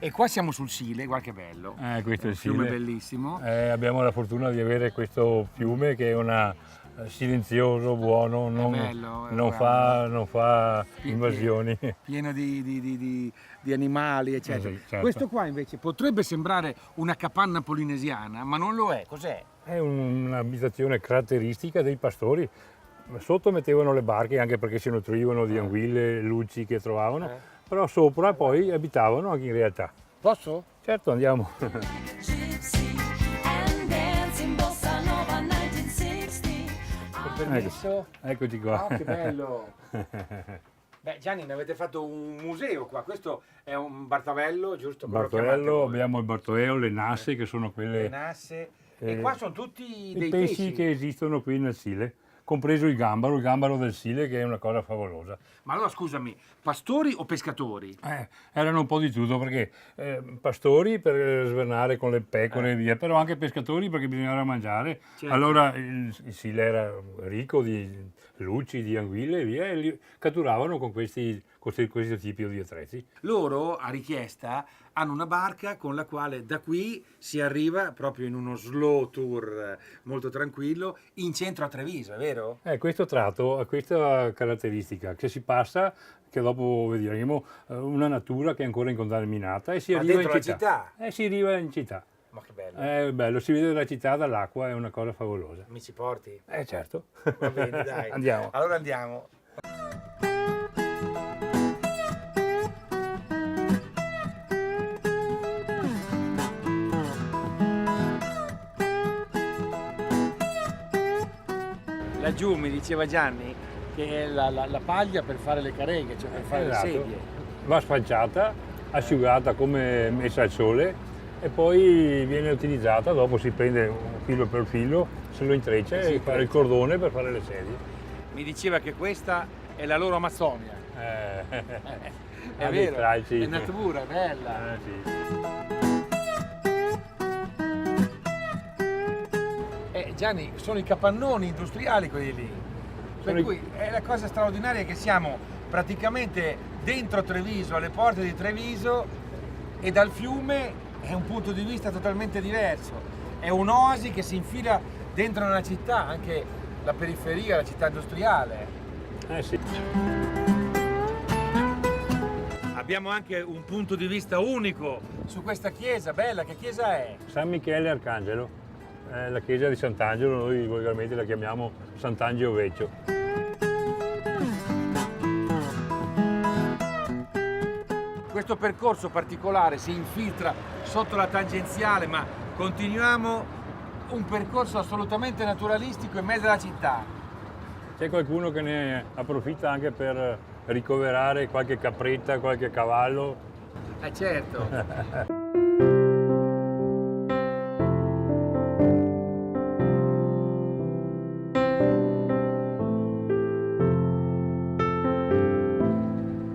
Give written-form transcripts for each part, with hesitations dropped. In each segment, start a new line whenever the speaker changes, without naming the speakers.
E qua siamo sul Sile, guarda che bello.
Questo è il
fiume
Sile.
bellissimo.
Abbiamo la fortuna di avere questo fiume che è silenzioso, buono, non fa invasioni.
Pieno di animali, eccetera.
Certo.
Questo qua invece potrebbe sembrare una capanna polinesiana, ma non lo è. Cos'è?
È un'abitazione caratteristica dei pastori. Sotto mettevano le barche anche perché si nutrivano di anguille, lucci che trovavano, però sopra poi abitavano anche in realtà.
Posso?
Certo, andiamo.
Permesso?
Eccoci qua.
Ah, che bello! Beh, Gianni, ne avete fatto un museo qua. Questo è un Bartavello, giusto?
Bartoello, abbiamo il Bartoeo, le nasse che sono quelle...
Le nasse. E qua sono tutti dei
pesci che esistono qui nel Sile, compreso il gambaro del Sile che è una cosa favolosa.
Ma allora scusami, pastori o pescatori?
Erano un po' di tutto perché pastori per svernare con le pecore e via, però anche pescatori perché bisognava mangiare.
Certo.
Allora il Sile era ricco di lucci, di anguille e via e li catturavano con questi tipi di attrezzi.
Loro, a richiesta, hanno una barca con la quale da qui si arriva proprio in uno slow tour molto tranquillo in centro a Treviso, è vero?
Questo tratto ha questa caratteristica che si passa, che dopo vedremo, una natura che è ancora incontaminata e si arriva
dentro
in città.
la città?
Si arriva in città.
Ma che bello.
È bello, si vede la città dall'acqua, è una cosa favolosa.
Mi ci porti?
Certo.
Va bene, dai.
Andiamo.
Allora andiamo. Laggiù mi diceva Gianni che è la paglia per fare le careghe, cioè per fare le sedie.
Va sfalciata, asciugata come messa al sole e poi viene utilizzata, dopo si prende filo per filo, se lo intreccia e fa il cordone per fare le sedie.
Mi diceva che questa è la loro Amazzonia. È vero,
stralci.
è natura, è bella. Gianni, sono i capannoni industriali quelli lì. Per cui è la cosa straordinaria che siamo praticamente dentro Treviso, alle porte di Treviso, e dal fiume è un punto di vista totalmente diverso. È un'oasi che si infila dentro una città, anche la periferia, la città industriale.
Sì.
Abbiamo anche un punto di vista unico su questa chiesa bella. Che chiesa è?
San Michele Arcangelo. La chiesa di Sant'Angelo, noi volgarmente la chiamiamo Sant'Angelo Vecchio.
Questo percorso particolare si infiltra sotto la tangenziale, ma continuiamo un percorso assolutamente naturalistico in mezzo alla città.
C'è qualcuno che ne approfitta anche per ricoverare qualche capretta, qualche cavallo.
Certo.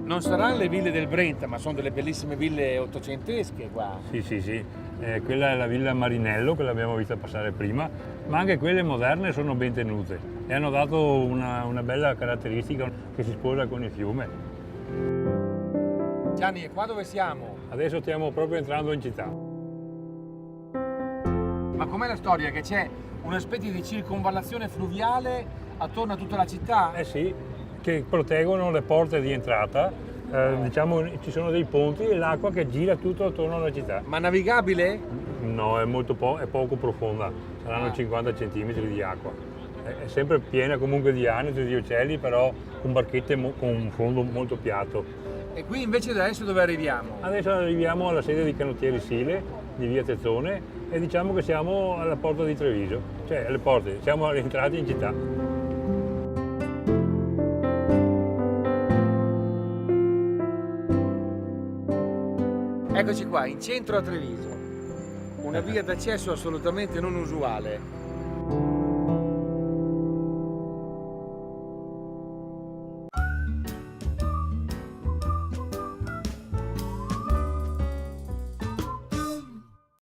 Non saranno le ville del Brenta, ma sono delle bellissime ville ottocentesche qua.
Sì. Quella è la villa Marinello, che l'abbiamo vista passare prima, ma anche quelle moderne sono ben tenute e hanno dato una bella caratteristica che si sposa con il fiume.
Gianni, e qua dove siamo?
Adesso stiamo proprio entrando in città.
Ma com'è la storia? Che c'è una specie di circonvallazione fluviale attorno a tutta la città?
Sì, che proteggono le porte di entrata. Diciamo ci sono dei ponti e l'acqua che gira tutto attorno alla città.
Ma navigabile?
No, è poco profonda, saranno 50 centimetri di acqua. È sempre piena comunque di anetri, di uccelli, però con barchette con un fondo molto piatto.
E qui invece adesso dove arriviamo?
Adesso arriviamo alla sede di Canottieri Sile, di via Tezzone, e diciamo che siamo alla porta di Treviso, cioè alle porte, siamo entrati in città.
Eccoci qua, in centro a Treviso, una via d'accesso assolutamente non usuale.